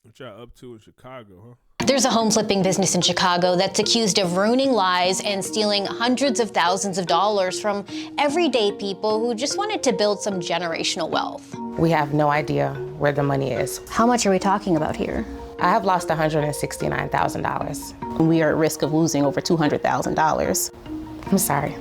What y'all up to in Chicago, huh? There's a home flipping business in Chicago that's accused of ruining lives and stealing hundreds of thousands of dollars from everyday people who just wanted to build some generational wealth. We have no idea where the money is. How much are we talking about here? I have lost $169,000. We are at risk of losing over $200,000. I'm sorry.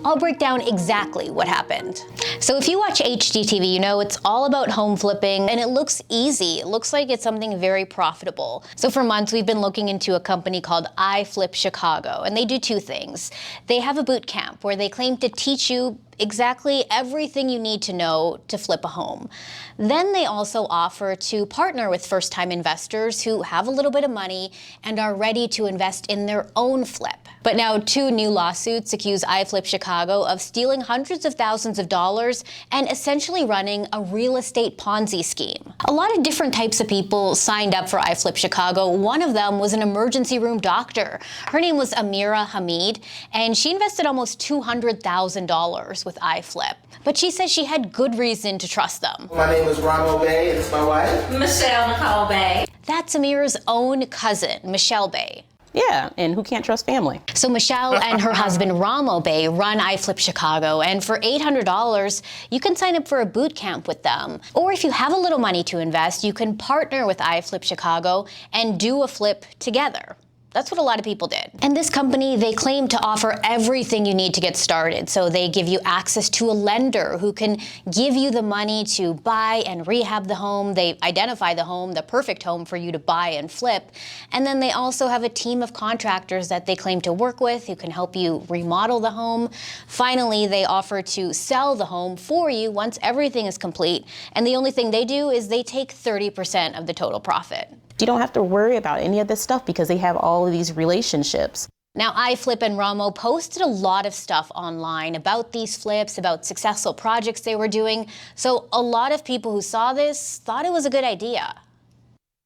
I'll break down exactly what happened. So if you watch HGTV, you know it's all about home flipping, and it looks easy. It looks like it's something very profitable. So for months, we've been looking into a company called iFlip Chicago, and they do two things. They have a boot camp where they claim to teach you exactly everything you need to know to flip a home. Then they also offer to partner with first-time investors who have a little bit of money and are ready to invest in their own flip. But now two new lawsuits accuse iFlip Chicago of stealing hundreds of thousands of dollars and essentially running a real estate Ponzi scheme. A lot of different types of people signed up for iFlip Chicago. One of them was an emergency room doctor. Her name was Amira Hamid, and she invested almost $200,000 with iFlip. But she says she had good reason to trust them. My name is Ramo Bay, and it's my wife, Michelle Nicole Bay. That's Amira's own cousin, Michelle Bay. Yeah, and who can't trust family? So Michelle and her husband Ramo Bay run iFlip Chicago, and for $800, you can sign up for a boot camp with them. Or if you have a little money to invest, you can partner with iFlip Chicago and do a flip together. That's what a lot of people did. And this company, they claim to offer everything you need to get started. So they give you access to a lender who can give you the money to buy and rehab the home. They identify the home, the perfect home for you to buy and flip. And then they also have a team of contractors that they claim to work with who can help you remodel the home. Finally, they offer to sell the home for you once everything is complete. And the only thing they do is they take 30% of the total profit. You don't have to worry about any of this stuff because they have all of these relationships. Now, iFlip and Ramo posted a lot of stuff online about these flips, about successful projects they were doing. So a lot of people who saw this thought it was a good idea.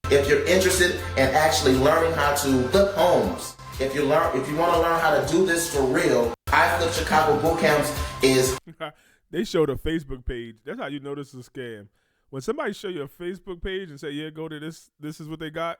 if you're interested in actually learning how to flip homes, if you want to learn how to do this for real, iFlip Chicago Boot Camps is. They showed a Facebook page. That's how you know this is a scam. When somebody show you a Facebook page and say, yeah, go to this is what they got,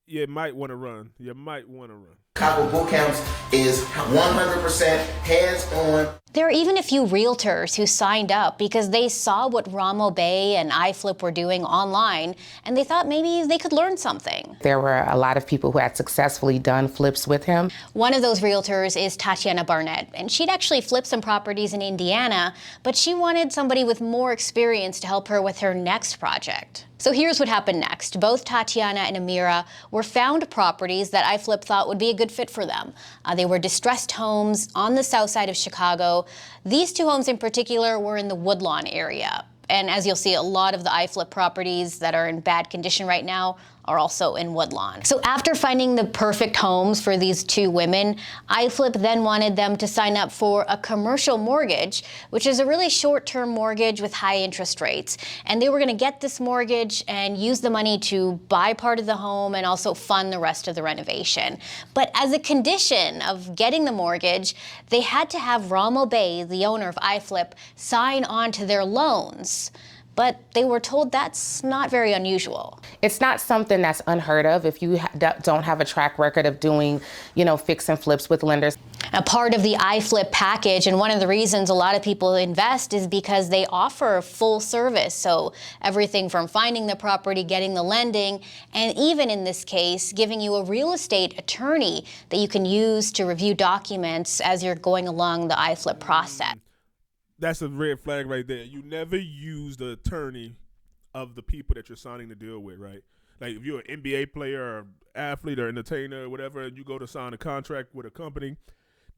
you might want to run. You might want to run. Chicago Boot Camps is 100% hands-on. There are even a few realtors who signed up because they saw what Ramo Bay and iFlip were doing online, and they thought maybe they could learn something. There were a lot of people who had successfully done flips with him. One of those realtors is Tatiana Barnett, and she'd actually flipped some properties in Indiana, but she wanted somebody with more experience to help her with her next project. So here's what happened next. Both Tatiana and Amira were found properties that iFlip thought would be a good fit for them. They were distressed homes on the south side of Chicago. These two homes in particular were in the Woodlawn area. And as you'll see, a lot of the iFlip properties that are in bad condition right now are also in Woodlawn. So after finding the perfect homes for these two women, iFlip then wanted them to sign up for a commercial mortgage, which is a really short-term mortgage with high interest rates. And they were gonna get this mortgage and use the money to buy part of the home and also fund the rest of the renovation. But as a condition of getting the mortgage, they had to have Ramo Bay, the owner of iFlip, sign on to their loans. But they were told that's not very unusual. It's not something that's unheard of if you don't have a track record of doing, fix and flips with lenders. A part of the iFlip package, and one of the reasons a lot of people invest is because they offer full service. So everything from finding the property, getting the lending, and even in this case, giving you a real estate attorney that you can use to review documents as you're going along the iFlip process. That's a red flag right there. You never use the attorney of the people that you're signing the deal with, right? Like if you're an NBA player or athlete or entertainer or whatever, and you go to sign a contract with a company,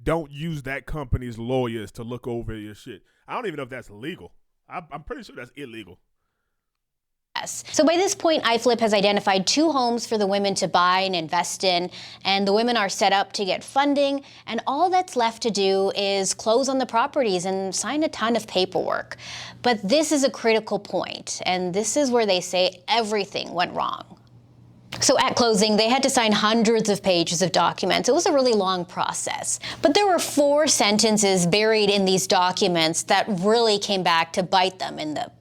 don't use that company's lawyers to look over your shit. I don't even know if that's legal. I'm pretty sure that's illegal. So by this point, iFlip has identified two homes for the women to buy and invest in, and the women are set up to get funding, and all that's left to do is close on the properties and sign a ton of paperwork. But this is a critical point, and this is where they say everything went wrong. So at closing, they had to sign hundreds of pages of documents. It was a really long process. But there were 4 sentences buried in these documents that really came back to bite them in the,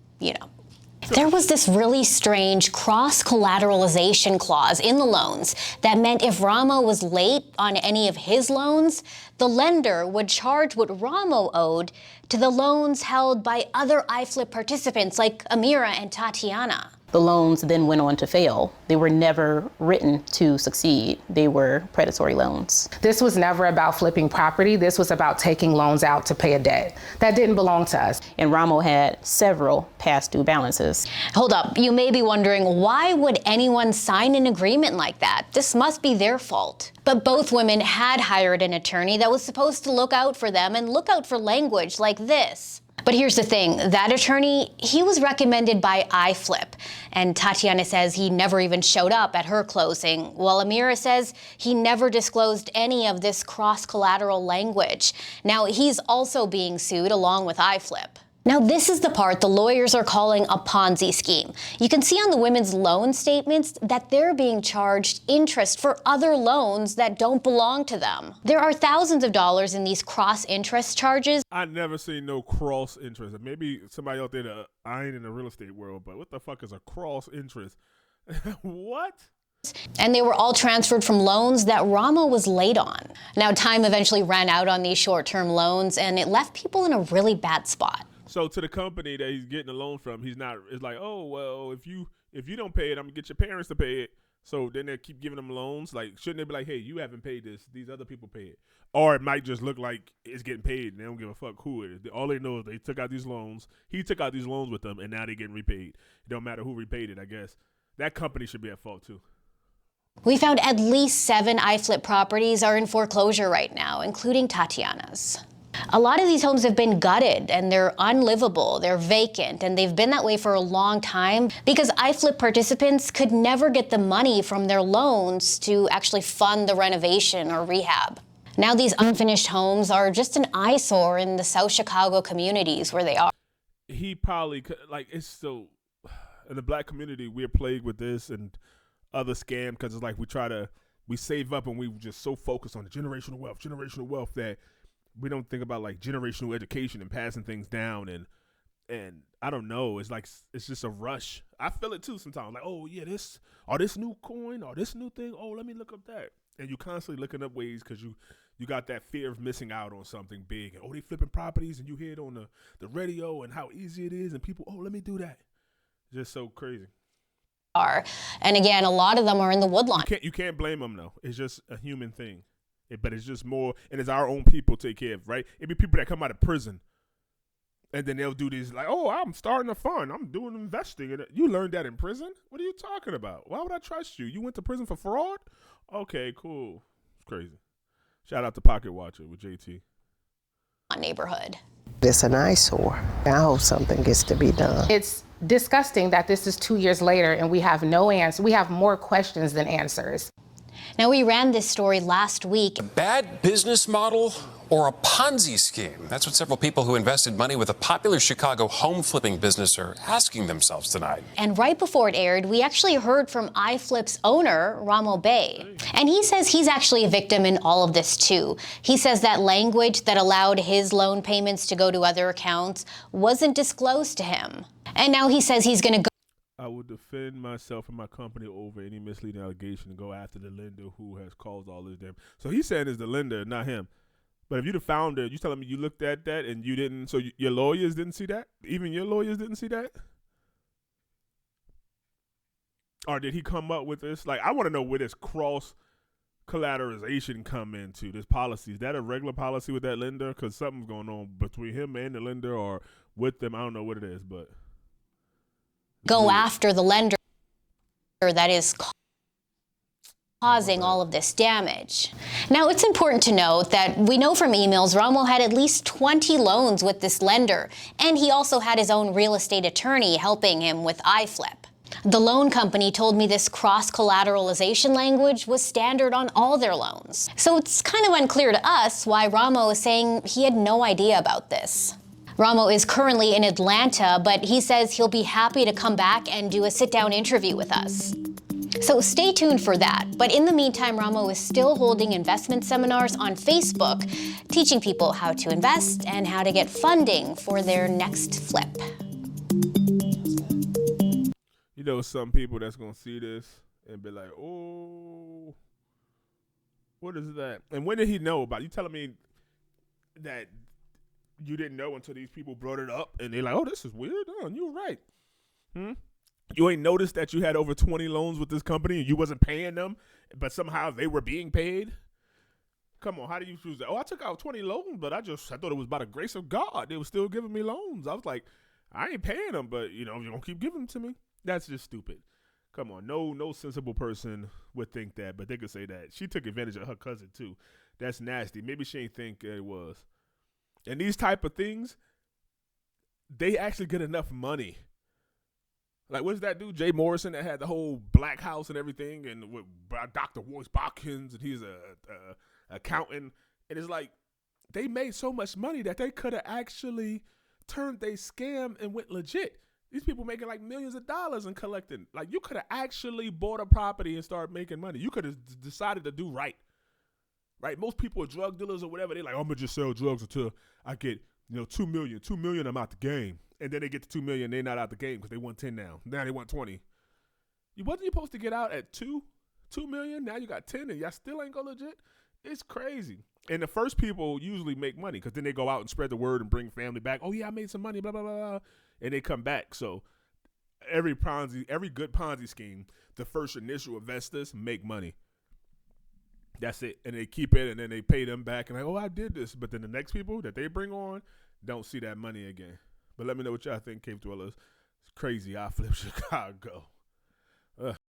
There was this really strange cross-collateralization clause in the loans that meant if Ramo was late on any of his loans, the lender would charge what Ramo owed to the loans held by other iFlip participants like Amira and Tatiana. The loans then went on to fail. They were never written to succeed. They were predatory loans. This was never about flipping property. This was about taking loans out to pay a debt that didn't belong to us. And Ramo had several past due balances. Hold up, you may be wondering, why would anyone sign an agreement like that? This must be their fault. But both women had hired an attorney that was supposed to look out for them and look out for language like this. But here's the thing, that attorney, he was recommended by iFlip, and Tatiana says he never even showed up at her closing, while Amira says he never disclosed any of this cross-collateral language. Now, he's also being sued along with iFlip. Now, this is the part the lawyers are calling a Ponzi scheme. You can see on the women's loan statements that they're being charged interest for other loans that don't belong to them. There are thousands of dollars in these cross-interest charges. I never seen no cross interest. Maybe somebody out there that I ain't in the real estate world, but what the fuck is a cross interest? What? And they were all transferred from loans that Ramo was late on. Now, time eventually ran out on these short-term loans, and it left people in a really bad spot. So to the company that he's getting a loan from, it's like, oh, well, if you don't pay it, I'm gonna get your parents to pay it. So then they keep giving them loans. Like, shouldn't they be like, hey, you haven't paid this, these other people pay it? Or it might just look like it's getting paid and they don't give a fuck who it is. All they know is they took out these loans. He took out these loans with them and now they're getting repaid. It don't matter who repaid it, I guess. That company should be at fault too. We found at least 7 iFlip properties are in foreclosure right now, including Tatiana's. A lot of these homes have been gutted and they're unlivable, they're vacant, and they've been that way for a long time because iFlip participants could never get the money from their loans to actually fund the renovation or rehab. Now these unfinished homes are just an eyesore in the South Chicago communities where they are. He probably could, like, it's so, in the black community, we're plagued with this and other scam because it's like we save up and we just so focused on the generational wealth that we don't think about like generational education and passing things down and I don't know, it's like it's just a rush. I feel it too sometimes, like, oh yeah, this new coin or this new thing, oh let me look up that, and you constantly looking up ways because you got that fear of missing out on something big, and oh they flipping properties and you hear it on the radio and how easy it is and people, oh let me do that. Just so crazy. And again, a lot of them are in the woodline. You can't blame them though. It's just a human thing. But it's just more, and it's our own people take care of, right? It'd be people that come out of prison, and then they'll do this like, oh, I'm starting a fund. I'm doing investing. And you learned that in prison? What are you talking about? Why would I trust you? You went to prison for fraud? Okay, cool. It's crazy. Shout out to Pocket Watcher with JT. Neighborhood. It's an eyesore. I hope something gets to be done. It's disgusting that this is 2 years later and we have no answer. We have more questions than answers. Now, we ran this story last week. A bad business model or a Ponzi scheme? That's what several people who invested money with a popular Chicago home flipping business are asking themselves tonight. And right before it aired, we actually heard from iFlip's owner, Ramo Bey. And he says he's actually a victim in all of this too. He says that language that allowed his loan payments to go to other accounts wasn't disclosed to him. And now he says he's going to go. I would defend myself and my company over any misleading allegation and go after the lender who has caused all this damage. So he's saying it's the lender, not him. But if you're the founder, you telling me you looked at that and you didn't, so your lawyers didn't see that? Even your lawyers didn't see that? Or did he come up with this? Like, I want to know where this cross-collateralization come into, this policy. Is that a regular policy with that lender? Because something's going on between him and the lender or with them. I don't know what it is, but... go after the lender that is causing all of this damage. Now, it's important to note that we know from emails Ramo had at least 20 loans with this lender, and he also had his own real estate attorney helping him with iFlip. The loan company told me this cross-collateralization language was standard on all their loans. So it's kind of unclear to us why Ramo is saying he had no idea about this. Ramo is currently in Atlanta, but he says he'll be happy to come back and do a sit-down interview with us. So stay tuned for that. But in the meantime, Ramo is still holding investment seminars on Facebook, teaching people how to invest and how to get funding for their next flip. You know, some people that's going to see this and be like, oh, what is that? And when did he know about it? You telling me that you didn't know until these people brought it up and they're like, oh, this is weird? Oh, you're right. You ain't noticed that you had over 20 loans with this company and you wasn't paying them, but somehow they were being paid? Come on, how do you choose that? Oh, I took out 20 loans, but I thought it was by the grace of God. They were still giving me loans. I was like, I ain't paying them, but, you're going to keep giving them to me? That's just stupid. Come on, no sensible person would think that, but they could say that. She took advantage of her cousin, too. That's nasty. Maybe she ain't think it was. And these type of things, they actually get enough money. Like, what's that dude, Jay Morrison, that had the whole black house and everything, and with Dr. Royce Botkins, and he's a accountant. And it's like, they made so much money that they could have actually turned their scam and went legit. These people making like millions of dollars and collecting. Like, you could have actually bought a property and started making money. You could have decided to do right. Right? Most people are drug dealers or whatever. They're like, I'm going to just sell drugs until I get, $2 million. $2 million, I'm out the game. And then they get to $2 million, they're not out the game because they want 10 now. Now they want 20. Wasn't you supposed to get out at 2 million? Now you got 10 and y'all still ain't go legit? It's crazy. And the first people usually make money because then they go out and spread the word and bring family back. Oh, yeah, I made some money, blah, blah, blah, blah. And they come back. So every good Ponzi scheme, the first initial investors make money. That's it. And they keep it, and then they pay them back. And like, oh, I did this. But then the next people that they bring on don't see that money again. But let me know what y'all think, Cave Dwellers. It's crazy. I flip Chicago.